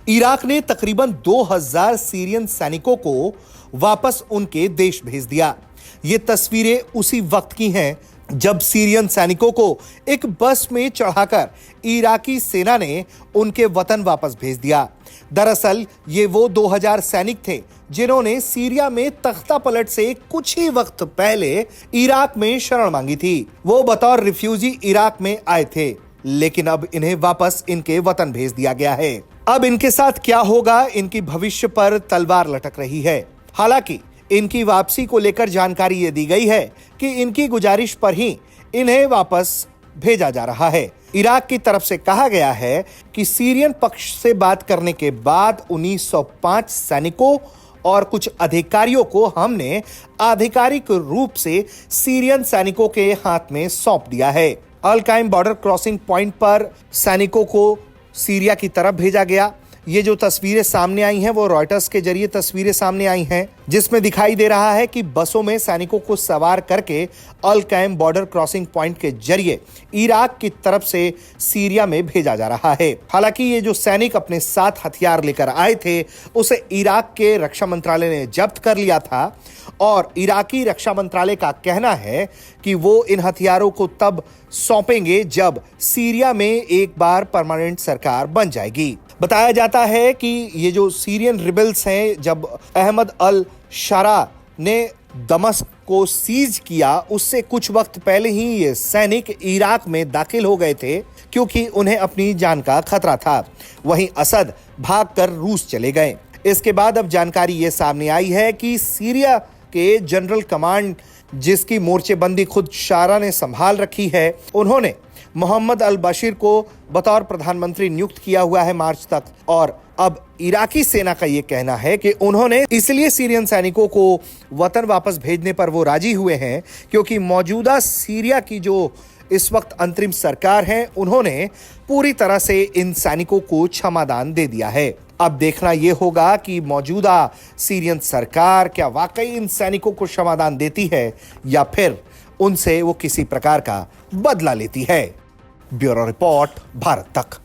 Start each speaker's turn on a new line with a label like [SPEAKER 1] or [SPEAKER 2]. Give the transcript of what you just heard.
[SPEAKER 1] Iraq ने तकरीबन 2000 Syrian सैनिकों को वापस उनके देश भेज दिया। ये तस्वीरें उसी वक्त की हैं जब सीरियन सैनिकों को एक बस में चढ़ाकर इराकी सेना ने उनके वतन वापस भेज दिया। दरअसल ये वो 2000 सैनिक थे जिन्होंने सीरिया में तख्ता पलट से कुछ ही वक्त पहले इराक में शरण मांगी थी। वो बतौर रिफ्यूजी इराक में आए थे, लेकिन अब इन्हें वापस इनके वतन भेज दिया गया है। अब इनके साथ क्या होगा, इनकी भविष्य पर तलवार लटक रही है। हालांकि इनकी वापसी को लेकर जानकारी ये दी गई है कि इनकी गुजारिश पर ही इन्हें वापस भेजा जा रहा है। इराक की तरफ से कहा गया है कि सीरियन पक्ष से बात करने के बाद 1905 सैनिकों और कुछ अधिकारियों को हमने आधिकारिक रूप से सीरियन सैनिकों के हाथ में सौंप दिया है। अल काइम बॉर्डर क्रॉसिंग पॉइंट पर सैनिकों को सीरिया की तरफ भेजा गया। ये जो तस्वीरें सामने आई हैं वो रॉयटर्स के जरिए तस्वीरें सामने आई हैं, जिसमें दिखाई दे रहा है कि बसों में सैनिकों को सवार करके अल काइम बॉर्डर क्रॉसिंग पॉइंट के जरिए इराक की तरफ से सीरिया में भेजा जा रहा है। हालांकि ये जो सैनिक अपने साथ हथियार लेकर आए थे उसे इराक के रक्षा मंत्रालय ने जब्त कर लिया था और इराकी रक्षा मंत्रालय का कहना है कि वो इन हथियारों को तब सौंपेंगे जब सीरिया में एक बार परमानेंट सरकार बन जाएगी। बताया जाता है कि ये जो सीरियन रिबेल्स हैं, जब अहमद अल शारा ने दमश्क को सीज किया उससे कुछ वक्त पहले ही ये सैनिक इराक में दाखिल हो गए थे क्योंकि उन्हें अपनी जान का खतरा था। वहीं असद भागकर रूस चले गए। इसके बाद अब जानकारी ये सामने आई है कि सीरिया के जनरल कमांड, जिसकी मोर्चेबंदी खुद शारा ने संभाल रखी है, उन्होंने मोहम्मद अल बशीर को बतौर प्रधानमंत्री नियुक्त किया हुआ है मार्च तक। और अब इराकी सेना का यह कहना है कि उन्होंने इसलिए सीरियन सैनिकों को वतन वापस भेजने पर वो राजी हुए हैं क्योंकि मौजूदा सीरिया की जो इस वक्त अंतरिम सरकार है, उन्होंने पूरी तरह से इन सैनिकों को क्षमादान दे दिया है। अब देखना यह होगा कि मौजूदा सीरियन सरकार क्या वाकई इन सैनिकों को क्षमादान देती है या फिर उनसे वो किसी प्रकार का बदला लेती है। ब्यूरो रिपोर्ट, भारत तक।